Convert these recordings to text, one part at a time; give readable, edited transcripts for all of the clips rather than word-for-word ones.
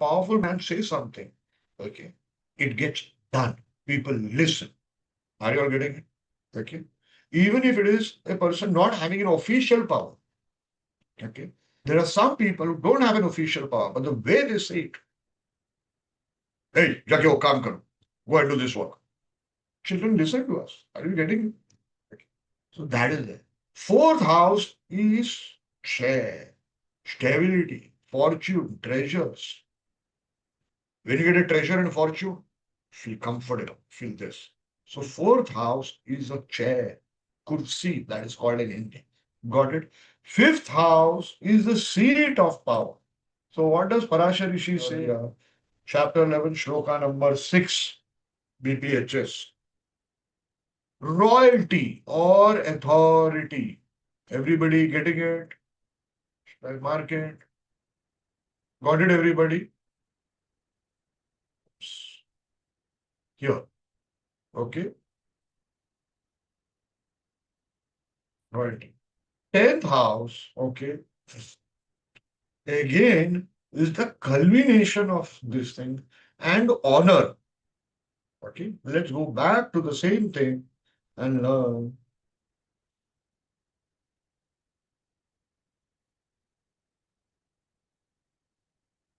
powerful man says something, okay, it gets done. People listen. Are you all getting it? Okay. Even if it is a person not having an official power, okay. There are some people who don't have an official power, but the way they say it, hey, जाके वो काम करो, go and do this work. Children listen to us. Are you getting it? Okay. So that is it. Fourth house is share, stability, fortune, treasures. When you get a treasure and fortune, feel comfortable, feel this. So fourth house is a chair, kursi, that is called in Hindi. Got it? Fifth house is the seat of power. So what does Parashar Rishi say? Chapter 11, shloka number 6, BPHS. Royalty or authority. Everybody getting it? Shall I mark it? Got it, everybody? Here. Okay. Royalty. 10th house, okay, again is the culmination of this thing and honor. Okay, let's go back to the same thing and learn.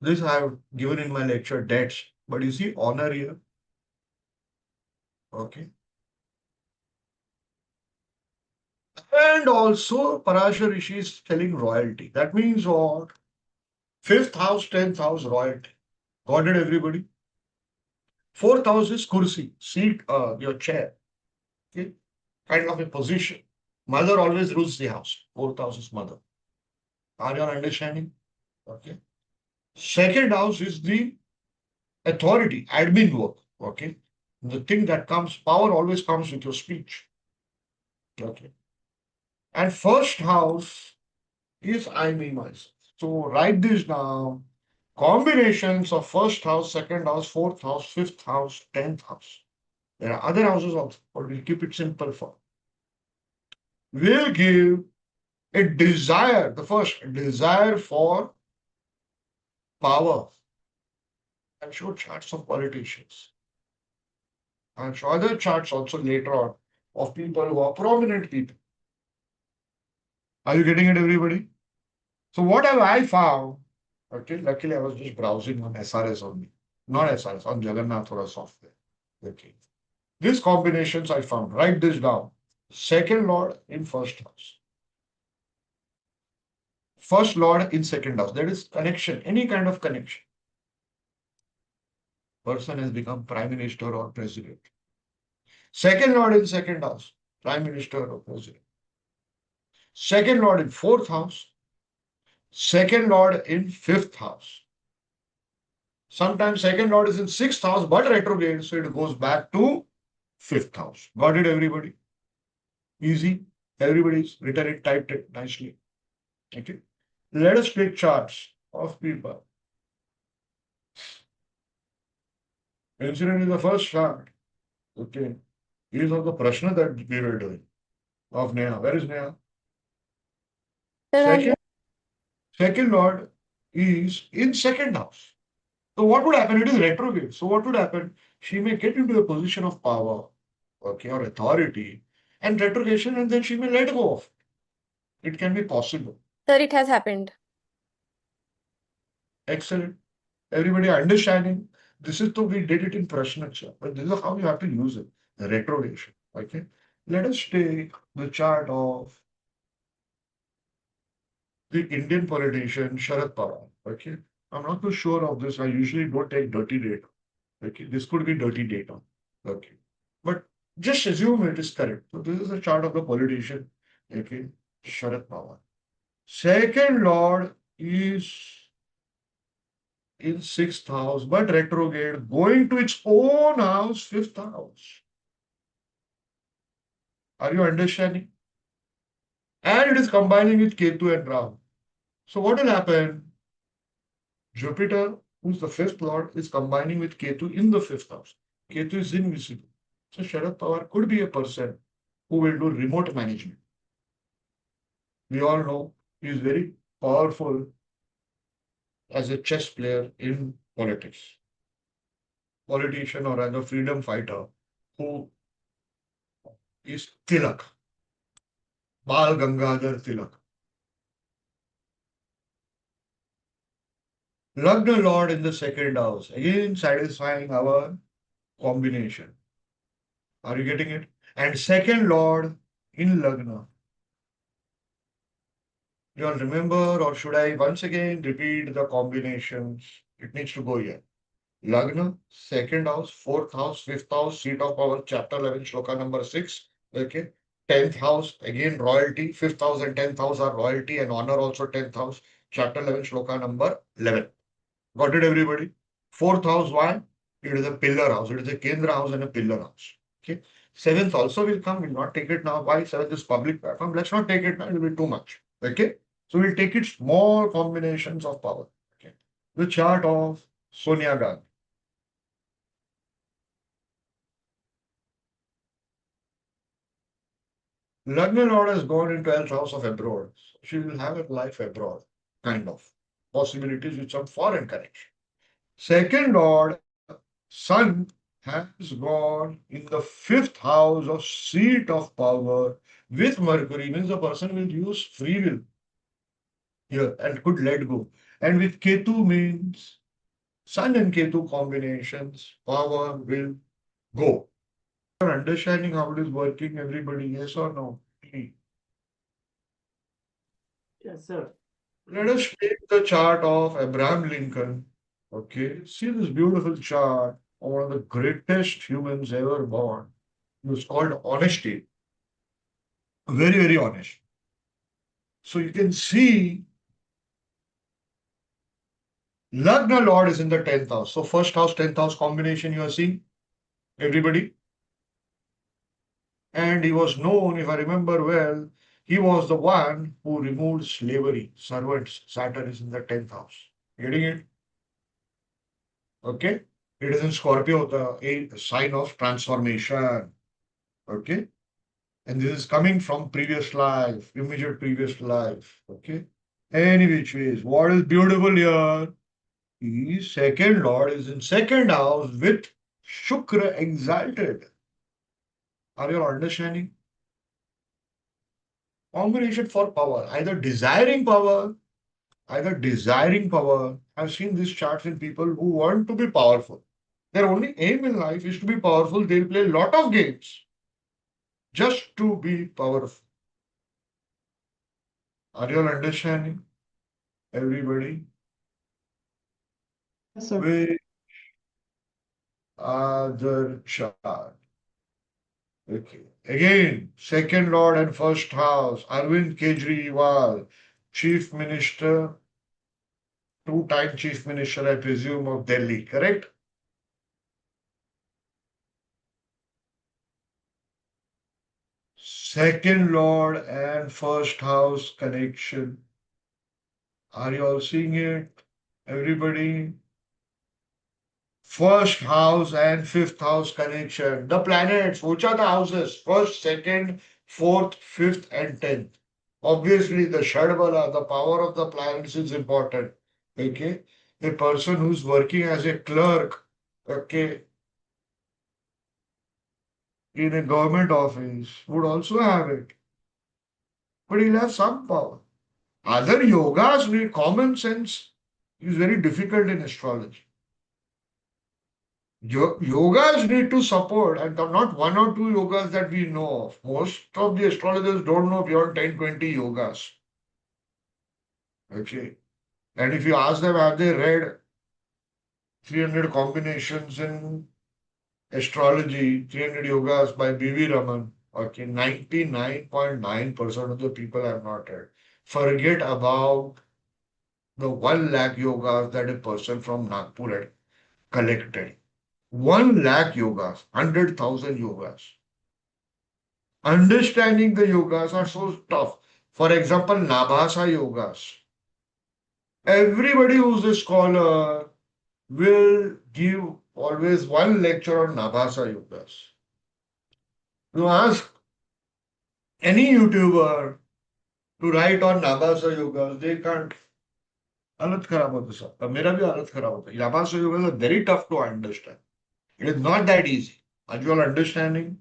This I have given in my lecture, debts, but you see honor here. Okay. And also Parashar Rishi is telling royalty. That means what? 5th house, 10th house, royalty. Got it, everybody? 4th house is kursi, seat, your chair. Okay. Kind of a position. Mother always rules the house. 4th house is mother. Are you understanding? Okay. Second house is the authority, admin work. Okay. The thing that comes, power always comes with your speech. Okay. And first house is I, me, myself. So write this down. Combinations of first house, second house, fourth house, fifth house, 10th house. There are other houses also, but we'll keep it simple for. Will give a desire, the first desire for power. I'll show charts of politicians. I'll show other charts also later on of people who are prominent people. Are you getting it, everybody? So what have I found? Okay, luckily I was just browsing on SRS only. Not SRS, on Jagannath or software. Okay. These combinations I found. Write this down. Second Lord in first house. First Lord in second house. That is connection, any kind of connection. Person has become Prime Minister or President. Second Lord in second house, Prime Minister or President. Second Lord in fourth house. Second Lord in fifth house. Sometimes second Lord is in sixth house, but retrograde, so it goes back to fifth house. Got it, everybody? Easy. Everybody's written it, typed it nicely. Okay. Let us take charts of people. Incident is the first chart. Okay. These are the prashna that we were doing of Neha. Where is Neha? Second Lord is in second house. So what would happen? It is retrograde. So what would happen? She may get into a position of power, okay, or authority, and retrogression, and then she may let go of it. It can be possible. Sir, it has happened. Excellent. Everybody understanding? This is the we did it in Prashnacha, but this is how you have to use it. The retrogression. Okay. Let us take the chart of the Indian politician Sharad Pawar. Okay. I'm not too sure of this. I usually don't take dirty data. Okay. This could be dirty data. Okay. But just assume it is correct. So this is a chart of the politician. Okay. Sharad Pawar. Second Lord is in sixth house, but retrograde, going to its own house, fifth house. Are you understanding? And it is combining with Ketu and Rahu. So what will happen? Jupiter, who's the fifth lord, is combining with Ketu in the fifth house. Ketu is invisible. So Sharad Pawar could be a person who will do remote management. We all know he is very powerful as a chess player in politics, politician or rather freedom fighter who is Tilak, Bal Gangadhar Tilak. Lagna Lord in the second house, again satisfying our combination. Are you getting it? And second Lord in Lagna. You all remember, or should I once again repeat the combinations? It needs to go here. Lagna, second house, fourth house, fifth house, seat of power, chapter 11, shloka number 6. Okay. 10th house, again royalty. Fifth house and 10th house are royalty and honor also 10th house, chapter 11, shloka number 11. Got it, everybody? Fourth house, why? It is a pillar house. It is a Kendra house and a pillar house. Okay. Seventh also will come. We'll not take it now. Why? Seventh is public platform. Let's not take it now. It will be too much. Okay. So we'll take it small combinations of power. Okay. The chart of Sonia Gandhi. Lagna Lord has gone into 12th house of abroad. She will have a life abroad, kind of. Possibilities with some foreign connection. Second Lord, Sun, has gone in the fifth house of seat of power with Mercury, means the person will use free will here and could let go. And with Ketu means Sun and Ketu combinations, power will go. Understanding how it is working, everybody, yes or no? Yes, sir. Let us take the chart of Abraham Lincoln. Okay, see this beautiful chart of one of the greatest humans ever born. He was called honesty. Very, very honest. So you can see Lagna Lord is in the 10th house. So first house, 10th house combination you are seeing, everybody. And he was known, if I remember well, he was the one who removed slavery. Servants, Saturn is in the 10th house. Getting it? Okay. It is in Scorpio, the a sign of transformation. Okay. And this is coming from previous life, immediate previous life. Okay. Any which ways. What is beautiful here? His second lord is in second house with Shukra exalted. Are you understanding? Combination for power, either desiring power. I've seen these charts in people who want to be powerful. Their only aim in life is to be powerful. They'll play a lot of games just to be powerful. Are you understanding? Everybody? Yes, sir. With other chart. Okay. Again, second lord and first house, Arvind Kejriwal, chief minister, two-time chief minister, I presume, of Delhi, correct? Second lord and first house connection. Are you all seeing it? Everybody? First house and fifth house connection. The planets, which are the houses? First, second, fourth, fifth, and tenth. Obviously, the Shadbala, the power of the planets is important. Okay. A person who's working as a clerk, okay, in a government office would also have it. But he'll have some power. Other yogas need common sense is very difficult in astrology. Yogas need to support, and not one or two yogas that we know of. Most of the astrologers don't know beyond 10, 20 yogas. Okay. And if you ask them, have they read 300 combinations in astrology, 300 yogas by B.V. Raman? Okay, 99.9% of the people have not read. Forget about the 1 lakh yogas that a person from Nagpur had collected. 1 lakh yogas, 100,000 yogas. Understanding the yogas are so tough. For example, Nabhasa yogas. Everybody who's a scholar will give always one lecture on Nabhasa yogas. You ask any YouTuber to write on Nabhasa yogas, they can't. हालत खराब होता सबका, मेरा भी हालत खराब होता. Yamaha Yoga is very tough to understand. It is not that easy. Are you all understanding?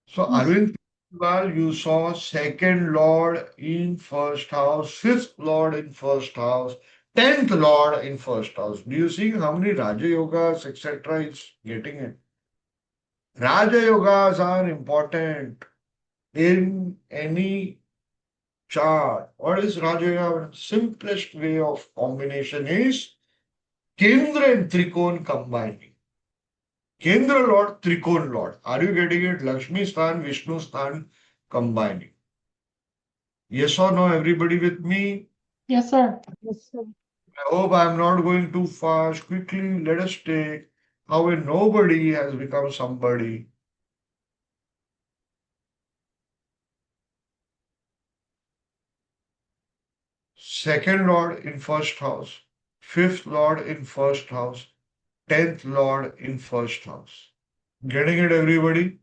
So Yes. Arvind, Kejriwal, you saw second lord in first house, fifth lord in first house, 10th lord in first house. Do you see how many Raja Yogas, etc. is getting it? Raja Yogas are important in any chart. What is Raja Yoga? Simplest way of combination is Kendra and Trikon combining. Kendra Lord, Trikon Lord. Are you getting it? Lakshmi Sthan, Vishnu Sthan combining. Yes or no, everybody with me? Yes, sir. Yes, sir. I hope I'm not going too fast. Quickly, let us take how a nobody has become somebody. Second Lord in first house, fifth Lord in first house, 10th Lord in first house. Getting it, everybody?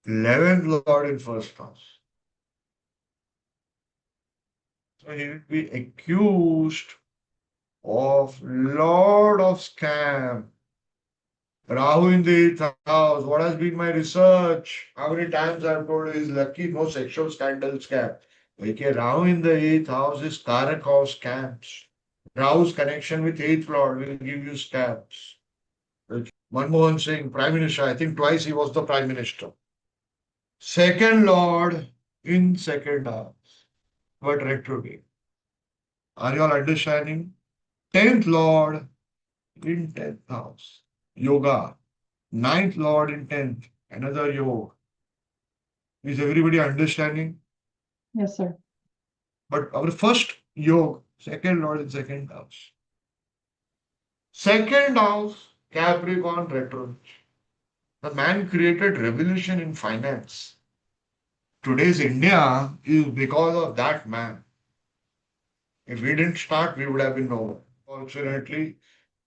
11th Lord in first house. So he will be accused of lot of scam. Rahu in the eighth house. What has been my research? How many times I've told you is lucky, no sexual scandal scam. Okay, Rahu in the eighth house is Karak of scams. Rahu's connection with eighth lord will give you scams. Okay. Manmohan Singh, Prime Minister, I think twice he was the Prime Minister. Second lord in second house, but retrograde. Are you all understanding? 10th lord in 10th house. Yoga. Ninth lord in 10th. Another yoga. Is everybody understanding? Yes, sir. But our first yoga, second lord in second house. Second house, Capricorn retro. The man created revolution in finance. Today's India is because of that man. If we didn't start, we would have been nowhere. Fortunately,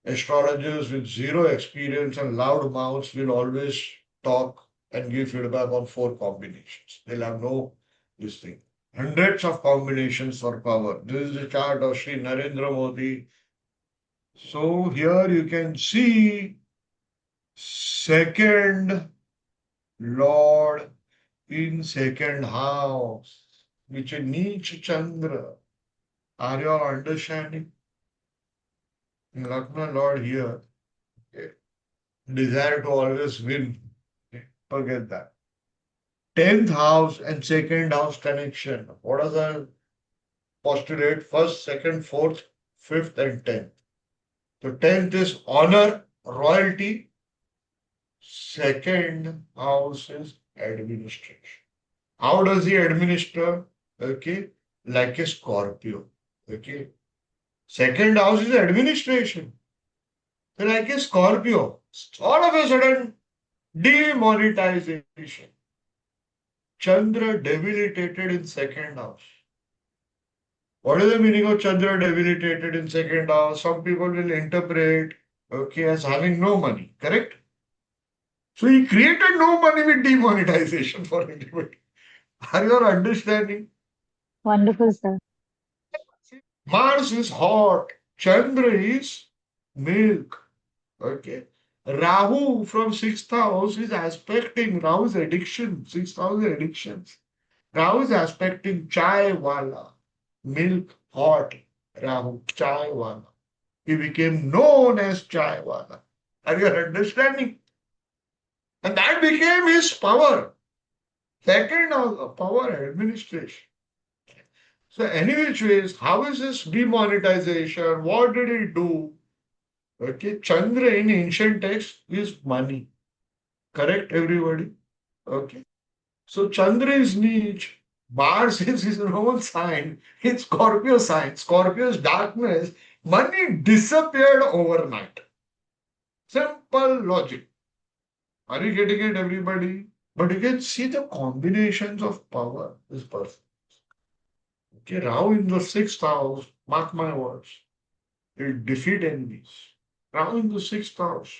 astrologers with zero experience and loud mouths will always talk and give feedback on four combinations. They'll have no this thing. Hundreds of combinations for power. This is the chart of Sri Narendra Modi. So here you can see second Lord in second house, which is Neech Chandra. Are you all understanding? Lakshman Lord here. Okay. Desire to always win. Okay. Forget that. 10th house and second house connection. What are the postulate? First, second, fourth, fifth, and 10th. So 10th is honor, royalty. Second house is administration. How does he administer? Okay, like a Scorpio. Okay. Second house is administration. So like a Scorpio. All of a sudden, demonetization. Chandra debilitated in second house. What is the meaning of Chandra debilitated in second house? Some people will interpret, okay, as having no money, correct? So he created no money with demonetization for everybody. Are you all understanding? Wonderful, sir. Mars is hot, Chandra is milk. Okay. Rahu from sixth house is aspecting Rahu's addiction, sixth house is addictions. Rahu is aspecting chai wala, milk hot. Rahu, chai wala. He became known as chai wala. Are you understanding? And that became his power. Second house of power administration. So, any which ways, how is this demonetization? What did he do? Okay, Chandra in ancient text is money. Correct, everybody? Okay. So Chandra is niche. Mars is his own sign. It's Scorpio sign. Scorpio's darkness. Money disappeared overnight. Simple logic. Are you getting it, everybody? But you can see the combinations of power this person. Okay, Rahu in the sixth house, mark my words, will defeat enemies. Rahu in the sixth house,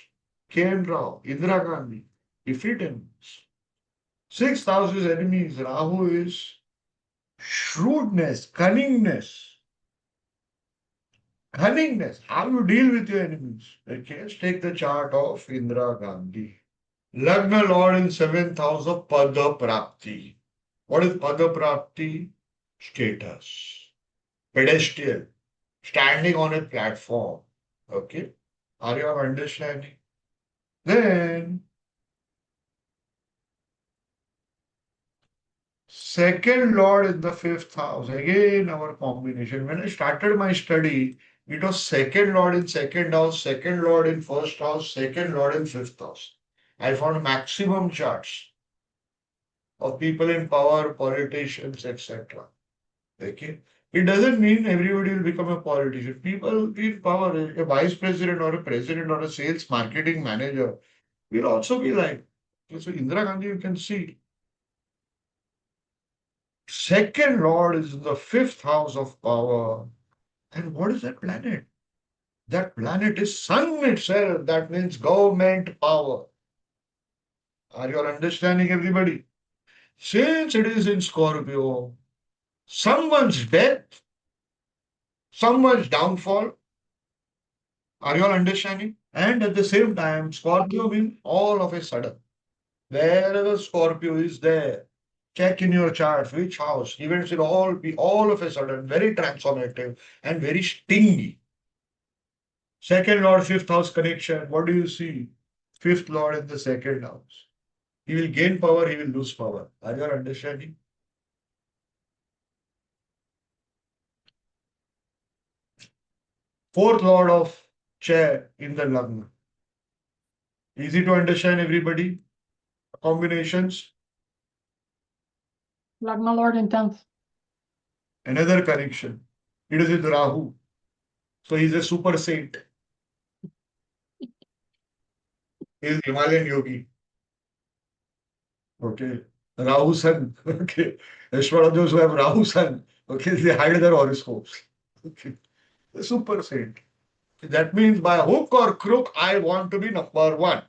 K.M. Rao, Indira Gandhi, defeat enemies. Sixth house is enemies. Rahu is shrewdness, cunningness. Cunningness, how you deal with your enemies. Okay, let's take the chart of Indira Gandhi. Lagna Lord in seventh house of Pada Prapti. What is Pada Prapti? Status. Pedestal. Standing on a platform. Okay. Are you understanding? Then, second Lord in the fifth house. Again, our combination. When I started my study, it was second Lord in second house, second Lord in first house, second Lord in fifth house. I found maximum charts of people in power, politicians, etc. Okay. It doesn't mean everybody will become a politician. People in power, a vice president or a president or a sales marketing manager will also be like. So Indira Gandhi, you can see. Second Lord is in the fifth house of power. And what is that planet? That planet is Sun itself. That means government power. Are you all understanding, everybody? Since it is in Scorpio, someone's death, someone's downfall. Are you all understanding? And at the same time, Scorpio means all of a sudden. Wherever Scorpio is there, check in your charts which house. Events will all be all of a sudden very transformative and very stingy. Second Lord, fifth house connection. What do you see? Fifth Lord in the second house. He will gain power, he will lose power. Are you all understanding? Fourth Lord of chair in the Lagna. Easy to understand, everybody? Combinations. Lagna Lord in 10th. Another connection. It is with Rahu. So he's a super saint. He is Himalayan yogi. Okay. Rahu Sun. Okay. That's one of those who have Rahu Sun. Okay. They hide their horoscopes. Okay. The super saint. That means by hook or crook, I want to be number one.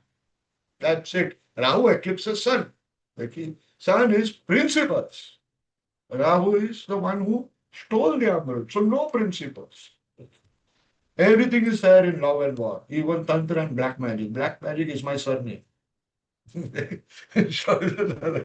That's it. Rahu eclipses Sun. Okay. Sun is principles. Rahu is the one who stole the emerald. So no principles. Everything is there in love and war. Even Tantra and black magic. Black magic is my surname. Sure.